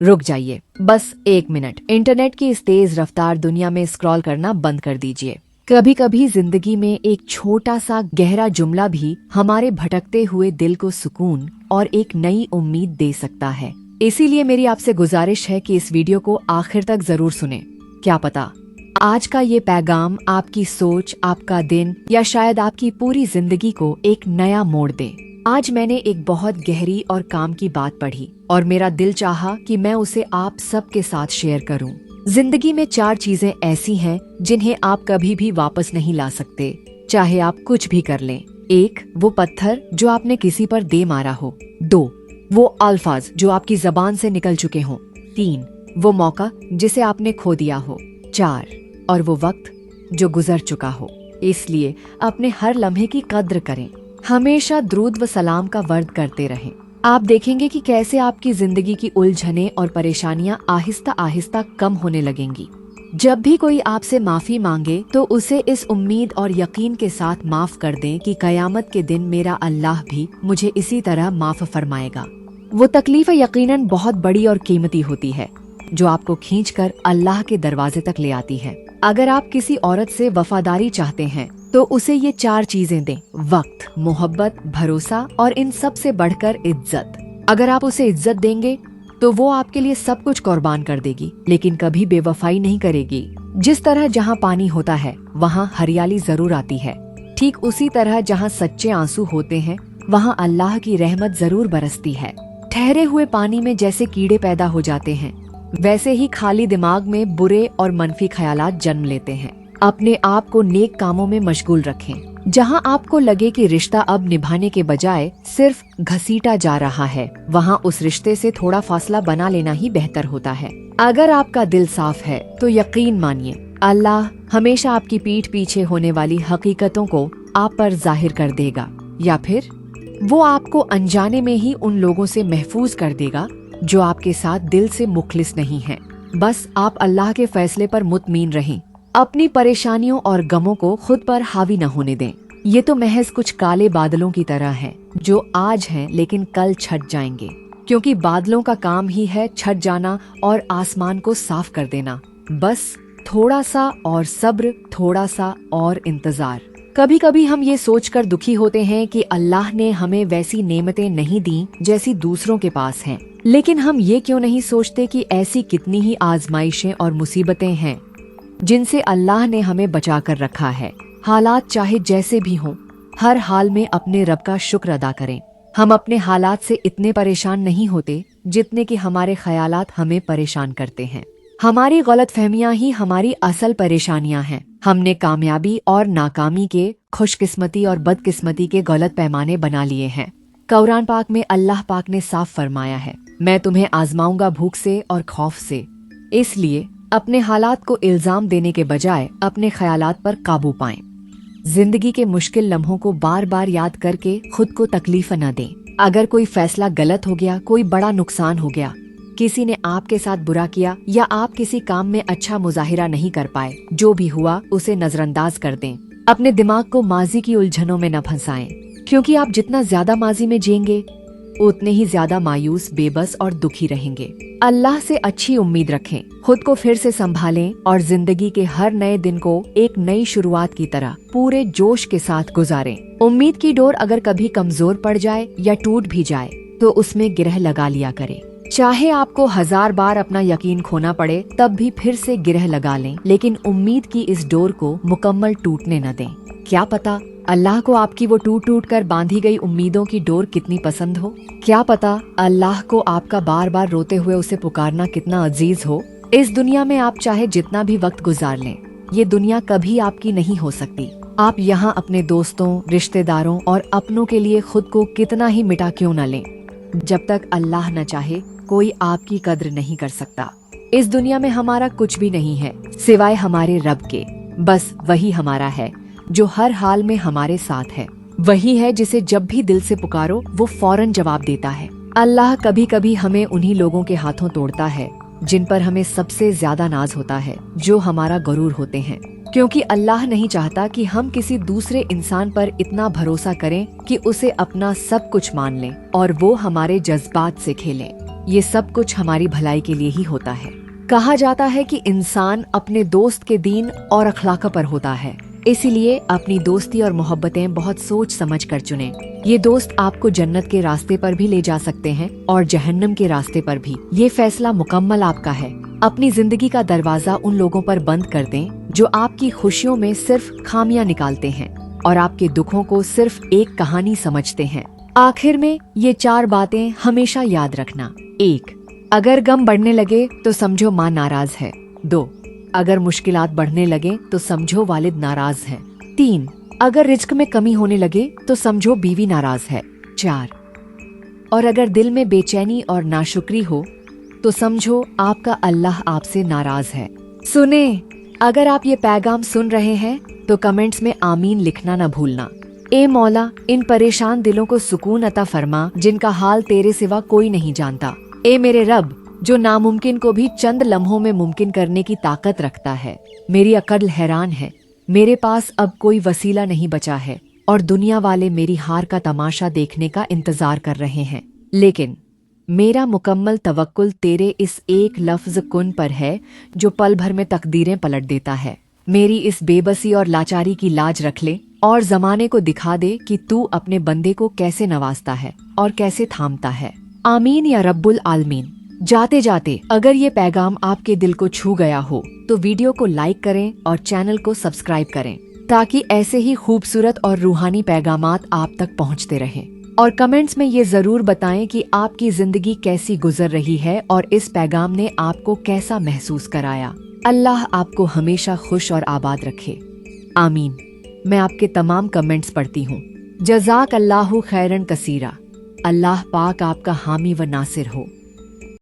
रुक जाइए, बस 1 मिनट। इंटरनेट की इस तेज रफ्तार दुनिया में स्क्रॉल करना बंद कर दीजिए। कभी कभी जिंदगी में एक छोटा सा गहरा जुमला भी हमारे भटकते हुए दिल को सुकून और एक नई उम्मीद दे सकता है। इसीलिए मेरी आपसे गुजारिश है कि इस वीडियो को आखिर तक जरूर सुने। क्या पता आज का ये पैगाम आपकी सोच, आपका दिन या शायद आपकी पूरी जिंदगी को एक नया मोड़ दे। आज मैंने एक बहुत गहरी और काम की बात पढ़ी और मेरा दिल चाहा कि मैं उसे आप सबके साथ शेयर करूं। जिंदगी में 4 चीजें ऐसी हैं जिन्हें आप कभी भी वापस नहीं ला सकते, चाहे आप कुछ भी कर लें। 1, वो पत्थर जो आपने किसी पर दे मारा हो। 2, वो अल्फाज जो आपकी जबान से निकल चुके हों। 3, वो मौका जिसे आपने खो दिया हो। 4, और वो वक्त जो गुजर चुका हो। इसलिए अपने हर लम्हे की कद्र करें, हमेशा दुरूद व सलाम का वर्द करते रहें। आप देखेंगे कि कैसे आपकी जिंदगी की उलझनें और परेशानियां आहिस्ता आहिस्ता कम होने लगेंगी। जब भी कोई आपसे माफी मांगे तो उसे इस उम्मीद और यकीन के साथ माफ कर दें कि कयामत के दिन मेरा अल्लाह भी मुझे इसी तरह माफ फरमाएगा। वो तकलीफ यकीनन बहुत बड़ी और कीमती होती है जो आपको खींचकर अल्लाह के दरवाजे तक ले आती है। अगर आप किसी औरत से वफादारी चाहते हैं तो उसे ये 4 चीजें दें: वक्त, मोहब्बत, भरोसा और इन सब से बढ़कर इज्जत। अगर आप उसे इज्जत देंगे तो वो आपके लिए सब कुछ कुर्बान कर देगी, लेकिन कभी बेवफाई नहीं करेगी। जिस तरह जहाँ पानी होता है वहाँ हरियाली जरूर आती है, ठीक उसी तरह जहाँ सच्चे आंसू होते हैं वहाँ अल्लाह की रहमत जरूर बरसती है। ठहरे हुए पानी में जैसे कीड़े पैदा हो जाते हैं, वैसे ही खाली दिमाग में बुरे और मनफी ख्यालात जन्म लेते हैं। अपने आप को नेक कामों में मशगूल रखें। जहां आपको लगे कि रिश्ता अब निभाने के बजाय सिर्फ घसीटा जा रहा है, वहां उस रिश्ते से थोड़ा फासला बना लेना ही बेहतर होता है। अगर आपका दिल साफ है तो यकीन मानिए अल्लाह हमेशा आपकी पीठ पीछे होने वाली हकीकतों को आप पर जाहिर कर देगा, या फिर वो आपको अनजाने में ही उन लोगों से महफूज कर देगा जो आपके साथ दिल से मुखलिस नहीं है। बस आप अल्लाह के फैसले पर मुतमीन रहें। अपनी परेशानियों और गमों को खुद पर हावी न होने दें। ये तो महज कुछ काले बादलों की तरह हैं, जो आज हैं लेकिन कल छट जाएंगे, क्योंकि बादलों का काम ही है छट जाना और आसमान को साफ कर देना। बस थोड़ा सा और सब्र, थोड़ा सा और इंतजार। कभी कभी हम ये सोचकर दुखी होते हैं कि अल्लाह ने हमें वैसी नेमतें नहीं दी जैसी दूसरों के पास हैं, लेकिन हम ये क्यों नहीं सोचते कि ऐसी कितनी ही आजमाइशें और मुसीबतें हैं जिनसे अल्लाह ने हमें बचा कर रखा है। हालात चाहे जैसे भी हों, हर हाल में अपने रब का शुक्र अदा करें। हम अपने हालात से इतने परेशान नहीं होते जितने कि हमारे ख्यालात हमें परेशान करते हैं। हमारी गलतफहमियां ही हमारी असल परेशानियां हैं। हमने कामयाबी और नाकामी के, खुशकिस्मती और बदकिस्मती के गलत पैमाने बना लिए हैं। कुरान पाक में अल्लाह पाक ने साफ फरमाया है, मैं तुम्हें आजमाऊंगा भूख से और खौफ से। इसलिए अपने हालात को इल्जाम देने के बजाय अपने ख्यालात पर काबू पाएं। जिंदगी के मुश्किल लम्हों को बार बार याद करके खुद को तकलीफ न दें। अगर कोई फैसला गलत हो गया, कोई बड़ा नुकसान हो गया, किसी ने आपके साथ बुरा किया या आप किसी काम में अच्छा मुजाहिरा नहीं कर पाए, जो भी हुआ उसे नजरअंदाज कर दें। अपने दिमाग को माजी की उलझनों में न फंसाएं, क्योंकि आप जितना ज्यादा माजी में जिएंगे उतने ही ज्यादा मायूस, बेबस और दुखी रहेंगे। अल्लाह से अच्छी उम्मीद रखें, खुद को फिर से संभालें और जिंदगी के हर नए दिन को एक नई शुरुआत की तरह पूरे जोश के साथ गुजारें। उम्मीद की डोर अगर कभी कमजोर पड़ जाए या टूट भी जाए तो उसमें गिरह लगा लिया करें। चाहे आपको 1000 बार अपना यकीन खोना पड़े, तब भी फिर से गिरह लगा लें, लेकिन उम्मीद की इस डोर को मुकम्मल टूटने न दें। क्या पता अल्लाह को आपकी वो टूट टूट कर बांधी गई उम्मीदों की डोर कितनी पसंद हो। क्या पता अल्लाह को आपका बार बार रोते हुए उसे पुकारना कितना अजीज हो। इस दुनिया में आप चाहे जितना भी वक्त गुजार लें, ये दुनिया कभी आपकी नहीं हो सकती। आप यहाँ अपने दोस्तों, रिश्तेदारों और अपनों के लिए खुद को कितना ही मिटा क्यों न लें, जब तक अल्लाह न चाहे कोई आपकी कद्र नहीं कर सकता। इस दुनिया में हमारा कुछ भी नहीं है सिवाय हमारे रब के। बस वही हमारा है जो हर हाल में हमारे साथ है। वही है जिसे जब भी दिल से पुकारो वो फौरन जवाब देता है। अल्लाह कभी कभी हमें उन्हीं लोगों के हाथों तोड़ता है जिन पर हमें सबसे ज्यादा नाज होता है, जो हमारा गरूर होते हैं, क्योंकि अल्लाह नहीं चाहता कि हम किसी दूसरे इंसान पर इतना भरोसा करें कि उसे अपना सब कुछ मान लें और वो हमारे जज्बात से खेलें। ये सब कुछ हमारी भलाई के लिए ही होता है। कहा जाता है कि इंसान अपने दोस्त के दीन और अखलाक पर होता है, इसीलिए अपनी दोस्ती और मोहब्बतें बहुत सोच समझ कर चुनें। ये दोस्त आपको जन्नत के रास्ते पर भी ले जा सकते हैं और जहन्नम के रास्ते पर भी। ये फैसला मुकम्मल आपका है। अपनी जिंदगी का दरवाजा उन लोगों पर बंद कर दें जो आपकी खुशियों में सिर्फ खामियां निकालते हैं और आपके दुखों को सिर्फ एक कहानी समझते हैं। आखिर में ये 4 बातें हमेशा याद रखना। 1. अगर गम बढ़ने लगे तो समझो माँ नाराज है। 2. अगर मुश्किलात बढ़ने लगे तो समझो वालिद नाराज है। 3. अगर रिज्क में कमी होने लगे तो समझो बीवी नाराज है। 4. और अगर दिल में बेचैनी और नाशुक्री हो तो समझो आपका अल्लाह आपसे नाराज है। सुने, अगर आप ये पैगाम सुन रहे हैं तो कमेंट्स में आमीन लिखना न भूलना। ए मौला, इन परेशान दिलों को सुकून अता फरमा जिनका हाल तेरे सिवा कोई नहीं जानता। ए मेरे रब, जो नामुमकिन को भी चंद लम्हों में मुमकिन करने की ताकत रखता है। मेरी अक्ल हैरान है, मेरे पास अब कोई वसीला नहीं बचा है और दुनिया वाले मेरी हार का तमाशा देखने का इंतजार कर रहे हैं। लेकिन मेरा मुकम्मल तवक्कुल तेरे इस एक लफ्ज कुन पर है जो पल भर में तकदीरें पलट देता है। मेरी इस बेबसी और लाचारी की लाज रख ले और जमाने को दिखा दे कि तू अपने बंदे को कैसे नवाजता है और कैसे थामता है। आमीन या रब्बुल आलमीन। जाते जाते अगर ये पैगाम आपके दिल को छू गया हो तो वीडियो को लाइक करें और चैनल को सब्सक्राइब करें ताकि ऐसे ही खूबसूरत और रूहानी पैगामात आप तक पहुंचते रहें। और कमेंट्स में ये जरूर बताएं कि आपकी जिंदगी कैसी गुजर रही है और इस पैगाम ने आपको कैसा महसूस कराया। अल्लाह आपको हमेशा खुश और आबाद रखे। आमीन। मैं आपके तमाम कमेंट्स पढ़ती हूँ। जज़ाक अल्लाहु खैरन कसीरा। अल्लाह पाक आपका हामी व नासिर हो।